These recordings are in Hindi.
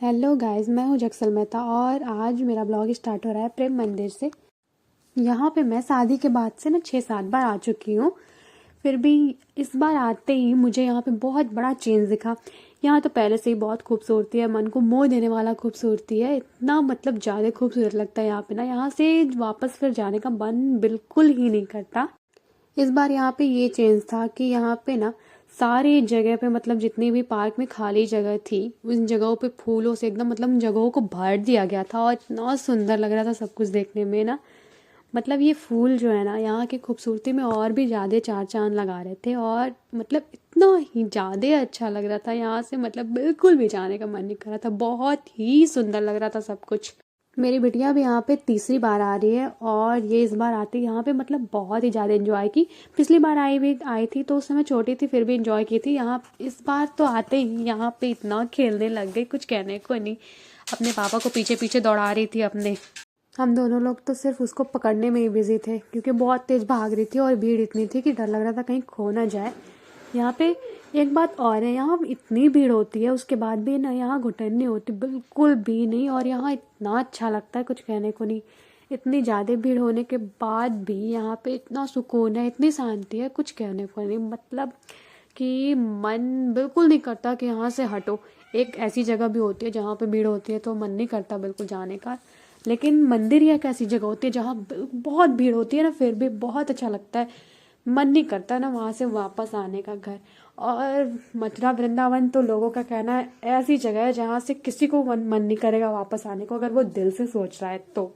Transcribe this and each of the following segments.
हेलो गाइस, मैं हूँ जक्सल मेहता और आज मेरा ब्लॉग स्टार्ट हो रहा है प्रेम मंदिर से। यहाँ पे मैं शादी के बाद से ना 6-7 बार आ चुकी हूँ। फिर भी इस बार आते ही मुझे यहाँ पे बहुत बड़ा चेंज दिखा। यहाँ तो पहले से ही बहुत खूबसूरती है, मन को मोह देने वाला खूबसूरती है, इतना मतलब ज़्यादा खूबसूरत लगता है यहाँ पे ना। यहाँ से वापस फिर जाने का मन बिल्कुल ही नहीं करता। इस बार यहाँ पे ये चेंज था कि यहाँ पे ना सारी जगह पे मतलब जितनी भी पार्क में खाली जगह थी उन जगहों पे फूलों से एकदम मतलब उन जगहों को भर दिया गया था और इतना सुंदर लग रहा था सब कुछ देखने में ना। मतलब ये फूल जो है ना यहाँ की खूबसूरती में और भी ज़्यादा चार चांद लगा रहे थे और मतलब इतना ही ज़्यादा अच्छा लग रहा था यहाँ से, मतलब बिल्कुल भी जाने का मन नहीं कर रहा था। बहुत ही सुंदर लग रहा था सब कुछ। मेरी बिटिया भी यहाँ पे तीसरी बार आ रही है और ये इस बार आती यहाँ पे मतलब बहुत ही ज़्यादा एंजॉय की। पिछली बार आई थी तो उस समय छोटी थी फिर भी एंजॉय की थी। यहाँ इस बार तो आते ही यहाँ पे इतना खेलने लग गई, कुछ कहने को नहीं। अपने पापा को पीछे पीछे दौड़ा रही थी अपने। हम दोनों लोग तो सिर्फ उसको पकड़ने में ही बिजी थे क्योंकि बहुत तेज भाग रही थी और भीड़ इतनी थी कि डर लग रहा था कहीं खो ना जाए। यहाँ पे एक बात और है, यहाँ इतनी भीड़ होती है उसके बाद भी ना यहाँ घुटन नहीं होती बिल्कुल भी नहीं और यहाँ इतना अच्छा लगता है कुछ कहने को नहीं। इतनी ज़्यादा भीड़ होने के बाद भी यहाँ पे इतना सुकून है, इतनी शांति है, कुछ कहने को नहीं। मतलब कि मन बिल्कुल नहीं करता कि यहाँ से हटो। एक ऐसी जगह भी होती है जहाँ पे भीड़ होती है तो मन नहीं करता बिल्कुल जाने का, लेकिन मंदिर ही एक ऐसी जगह होती है जहाँ बहुत भीड़ होती है ना फिर भी बहुत अच्छा लगता है। मन नहीं करता ना वहाँ से वापस आने का घर। और मथुरा वृंदावन तो लोगों का कहना है ऐसी जगह है जहाँ से किसी को मन नहीं करेगा वापस आने को, अगर वो दिल से सोच रहा है तो।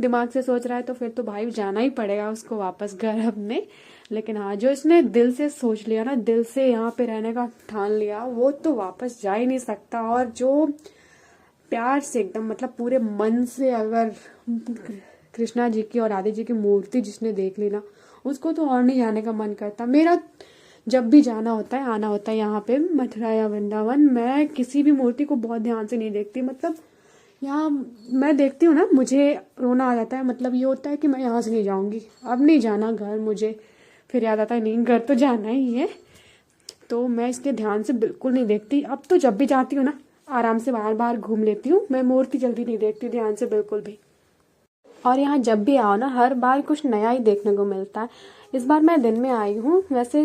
दिमाग से सोच रहा है तो फिर तो भाई जाना ही पड़ेगा उसको वापस घर अपने। लेकिन हाँ, जो इसने दिल से सोच लिया ना, दिल से यहाँ पे रहने का ठान लिया, वो तो वापस जा ही नहीं सकता। और जो प्यार से एकदम मतलब पूरे मन से अगर कृष्णा जी की और राधे जी की मूर्ति जिसने देख ली ना, उसको तो और नहीं जाने का मन करता। मेरा जब भी जाना होता है, आना होता है यहाँ पे मथुरा या वृंदावन, मैं किसी भी मूर्ति को बहुत ध्यान से नहीं देखती। मतलब यहाँ मैं देखती हूँ ना मुझे रोना आ जाता है। मतलब ये होता है कि मैं यहाँ से नहीं जाऊँगी, अब नहीं जाना घर मुझे। फिर याद आता है नहीं, घर तो जाना ही है। तो मैं इसके ध्यान से बिल्कुल नहीं देखती। अब तो जब भी जाती हूँ ना आराम से बार बार घूम लेती हूँ, मैं मूर्ति जल्दी नहीं देखती ध्यान से बिल्कुल भी। और यहाँ जब भी आओ ना हर बार कुछ नया ही देखने को मिलता है। इस बार मैं दिन में आई हूँ, वैसे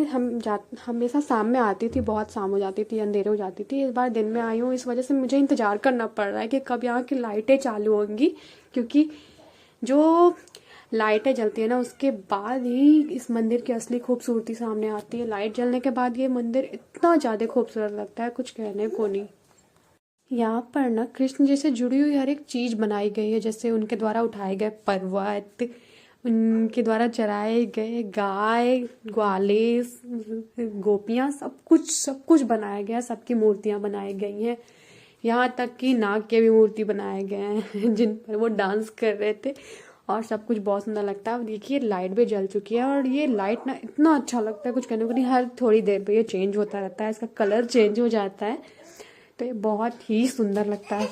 हमेशा शाम में आती थी, बहुत शाम हो जाती थी, अंधेरे हो जाती थी। इस बार दिन में आई हूँ, इस वजह से मुझे इंतज़ार करना पड़ रहा है कि कब यहाँ की लाइटें चालू होंगी। क्योंकि जो लाइटें जलती है ना उसके बाद ही इस मंदिर की असली खूबसूरती सामने आती है। लाइट जलने के बाद ये मंदिर इतना ज़्यादा खूबसूरत लगता है, कुछ कहने को नहीं। यहाँ पर ना कृष्ण जी से जुड़ी हुई हर एक चीज बनाई गई है, जैसे उनके द्वारा उठाए गए पर्वत, उनके द्वारा चराए गए गाय, ग्वाले, गोपियाँ, सब कुछ बनाया गया है। सबकी मूर्तियाँ बनाई गई हैं। यहाँ तक कि नाग के भी मूर्ति बनाए गए हैं जिन पर वो डांस कर रहे थे। और सब कुछ बहुत सुंदर लगता है। देखिए लाइट भी जल चुकी है और ये लाइट ना इतना अच्छा लगता है, कुछ कहने को नहीं। हर थोड़ी देर पे ये चेंज होता रहता है, इसका कलर चेंज हो जाता है, तो ये बहुत ही सुंदर लगता है।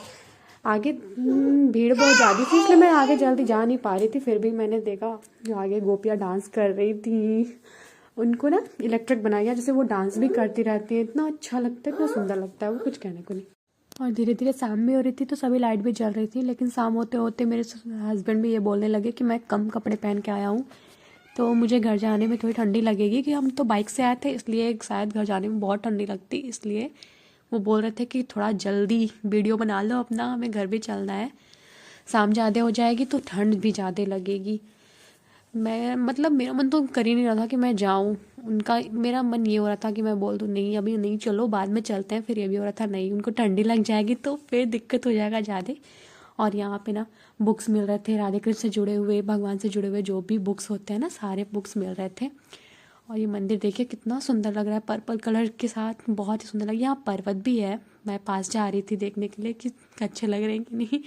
आगे भीड़ बहुत ज़्यादा थी इसलिए मैं आगे जल्दी जा नहीं पा रही थी, फिर भी मैंने देखा जो आगे गोपियाँ डांस कर रही थी। उनको ना इलेक्ट्रिक बनाया गया, जैसे वो डांस भी करती रहती है। इतना अच्छा लगता है, इतना सुंदर लगता है, वो कुछ कहने को नहीं। और धीरे धीरे शाम भी हो रही थी तो सभी लाइट भी जल रही थी, लेकिन शाम होते होते मेरे हस्बैंड भी ये बोलने लगे कि मैं कम कपड़े पहन के आया हूँ तो मुझे घर जाने में थोड़ी ठंडी लगेगी, कि हम तो बाइक से आए थे इसलिए शायद घर जाने में बहुत ठंडी लगती, इसलिए वो बोल रहे थे कि थोड़ा जल्दी वीडियो बना लो अपना, हमें घर भी चलना है। शाम ज़्यादा हो जाएगी तो ठंड भी ज़्यादा लगेगी। मैं मतलब मेरा मन तो कर ही नहीं रहा था कि मैं जाऊं। उनका मेरा मन ये हो रहा था कि मैं बोल दूं नहीं अभी नहीं, चलो बाद में चलते हैं। फिर ये भी हो रहा था नहीं, उनको ठंडी लग जाएगी तो फिर दिक्कत हो जाएगा ज़्यादा। और यहाँ पे ना बुक्स मिल रहे थे, राधे कृष्ण से जुड़े हुए, भगवान से जुड़े हुए जो भी बुक्स होते हैं ना सारे बुक्स मिल रहे थे। और ये मंदिर देखिए कितना सुंदर लग रहा है, पर्पल कलर के साथ बहुत ही सुंदर लग रहा है। यहाँ पर्वत भी है, मैं पास जा रही थी देखने के लिए कि अच्छे लग रहे हैं कि नहीं,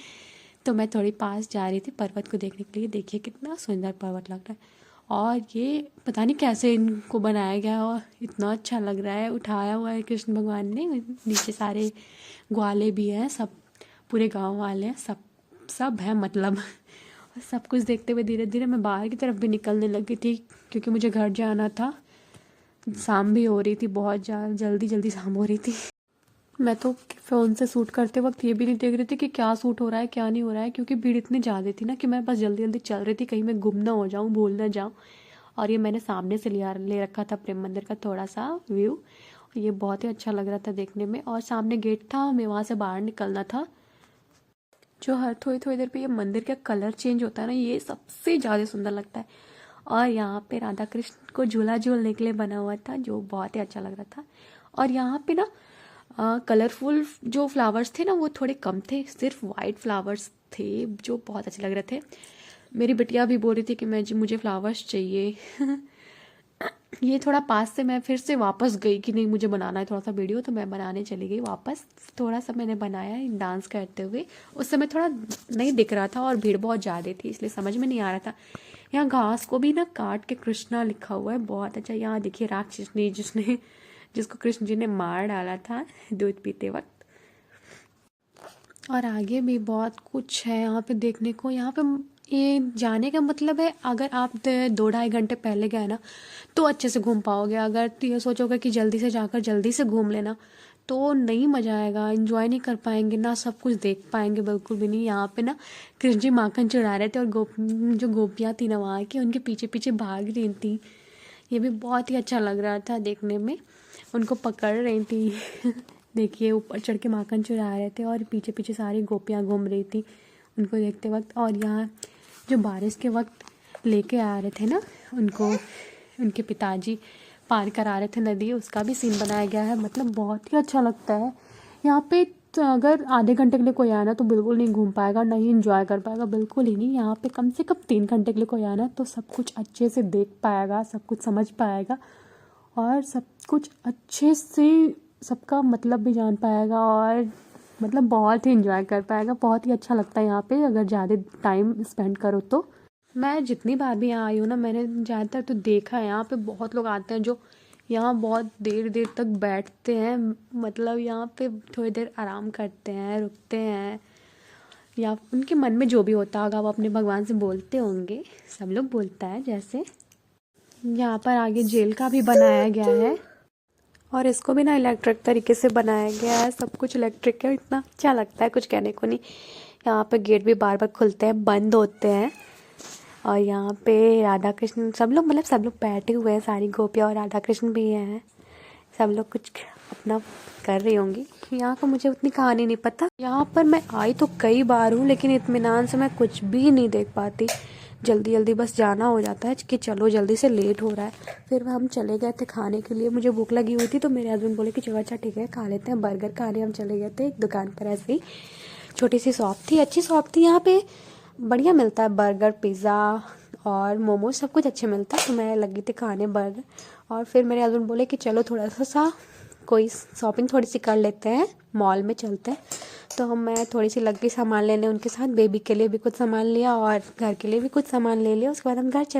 तो मैं थोड़ी पास जा रही थी पर्वत को देखने के लिए। देखिए कितना सुंदर पर्वत लग रहा है। और ये पता नहीं कैसे इनको बनाया गया और इतना अच्छा लग रहा है, उठाया हुआ है कृष्ण भगवान ने। नीचे सारे ग्वाले भी हैं, सब पूरे गांव वाले हैं, सब है मतलब। और सब कुछ देखते हुए धीरे धीरे मैं बाहर की तरफ भी निकलने लगी थी क्योंकि मुझे घर जाना था। शाम भी हो रही थी, बहुत जल्दी जल्दी शाम हो रही थी। मैं तो फ़ोन से शूट करते वक्त ये भी नहीं देख रही थी कि क्या शूट हो रहा है क्या नहीं हो रहा है, क्योंकि भीड़ इतनी ज़्यादा थी ना कि मैं बस जल्दी जल्दी चल रही थी, कहीं मैं गुम ना हो जाऊँ, भूल ना जाऊँ। और ये मैंने सामने से ले रखा था प्रेम मंदिर का थोड़ा सा व्यू। ये बहुत ही अच्छा लग रहा था देखने में, और सामने गेट था, हमें वहाँ से बाहर निकलना था। जो हर थोड़ी थोड़ी देर पे ये मंदिर का कलर चेंज होता है ना, ये सबसे ज़्यादा सुंदर लगता है। और यहाँ पे राधा कृष्ण को झूला झूलने के लिए बना हुआ था, जो बहुत ही अच्छा लग रहा था। और यहाँ पे ना कलरफुल जो फ्लावर्स थे ना वो थोड़े कम थे, सिर्फ वाइट फ्लावर्स थे जो बहुत अच्छे लग रहे थे। मेरी बिटिया भी बोल रही थी कि मुझे फ्लावर्स चाहिए। ये थोड़ा पास से मैं फिर से वापस गई कि नहीं मुझे बनाना है थोड़ा सा वीडियो, तो मैं बनाने चली गई वापस। थोड़ा सा मैंने बनाया डांस करते हुए, उस समय थोड़ा नहीं दिख रहा था और भीड़ बहुत ज़्यादा थी इसलिए समझ में नहीं आ रहा था। यहाँ घास को भी ना काट के कृष्णा लिखा हुआ है, बहुत अच्छा। यहाँ देखिए राक्षसनी जिसको कृष्ण जी ने मार डाला था दूध पीते वक्त। और आगे भी बहुत कुछ है यहाँ पे देखने को। यहाँ पे ये जाने का मतलब है, अगर आप 2-2.5 घंटे पहले गए ना तो अच्छे से घूम पाओगे। अगर ये सोचोगे कि जल्दी से जाकर जल्दी से घूम लेना तो नहीं मज़ा आएगा, एंजॉय नहीं कर पाएंगे ना, सब कुछ देख पाएंगे बिल्कुल भी नहीं। यहाँ पे ना कृष्ण जी माखन चढ़ा रहे थे और जो गोपियाँ थी ना वहाँ की, उनके पीछे पीछे भाग रही थी। ये भी बहुत ही अच्छा लग रहा था देखने में, उनको पकड़ रही थी। देखिए ऊपर चढ़ के माखन चुरा रहे थे और पीछे पीछे सारी गोपियाँ घूम रही थी उनको देखते वक्त। और यहाँ जो बारिश के वक्त लेके आ रहे थे ना उनको, उनके पिताजी पार करा रहे थे नदी, उसका भी सीन बनाया गया है। मतलब बहुत ही अच्छा लगता है यहाँ पे। तो अगर आधे घंटे के लिए कोई आया ना तो बिल्कुल नहीं घूम पाएगा, नहीं इंजॉय कर पाएगा, बिल्कुल ही नहीं। यहाँ पे कम से कम 3 घंटे के लिए कोई आया ना तो सब कुछ अच्छे से देख पाएगा, सब कुछ समझ पाएगा और सब कुछ अच्छे से सबका मतलब भी जान पाएगा, और मतलब बहुत ही इंजॉय कर पाएगा। बहुत ही अच्छा लगता है यहाँ पे अगर ज़्यादा टाइम स्पेंड करो तो। मैं जितनी बार भी यहाँ आई हूँ ना, मैंने ज़्यादातर तो देखा है यहाँ पे बहुत लोग आते हैं जो यहाँ बहुत देर देर तक बैठते हैं। मतलब यहाँ पे थोड़ी देर आराम करते हैं, रुकते हैं, या उनके मन में जो भी होता होगा वो अपने भगवान से बोलते होंगे, सब लोग बोलता है जैसे। यहाँ पर आगे जेल का भी बनाया गया है और इसको भी ना इलेक्ट्रिक तरीके से बनाया गया है, सब कुछ इलेक्ट्रिक है, इतना अच्छा लगता है कुछ कहने को नहीं। यहाँ पे गेट भी बार बार खुलते हैं बंद होते हैं। और यहाँ पे राधा कृष्ण सब लोग, मतलब सब लोग बैठे हुए हैं, सारी गोपियाँ और राधा कृष्ण भी हैं, सब लोग कुछ अपना कर रही होंगी। यहाँ का मुझे उतनी कहानी नहीं पता। यहाँ पर मैं आई तो कई बार हूँ लेकिन इत्मीनान से मैं कुछ भी नहीं देख पाती, जल्दी जल्दी बस जाना हो जाता है कि चलो जल्दी से लेट हो रहा है। फिर हम चले गए थे खाने के लिए, मुझे भूख लगी हुई थी तो मेरे हस्बैंड बोले कि चलो अच्छा ठीक है खा लेते हैं बर्गर खाने। हम चले गए थे एक दुकान पर, ऐसे ही छोटी सी शॉप थी, अच्छी शॉप थी। यहाँ पे बढ़िया मिलता है बर्गर पिज़्ज़ा और मोमोज, सब कुछ अच्छे मिलता है। तो मैं लगी थी खाने बर्गर, और फिर मेरे हस्बैंड बोले कि चलो थोड़ा सा कोई शॉपिंग थोड़ी सी कर लेते हैं, मॉल में चलते हैं। तो मैं थोड़ी सी लग गई सामान लेने उनके साथ, बेबी के लिए भी कुछ सामान लिया और घर के लिए भी कुछ सामान ले लिया। उसके बाद हम घर चले।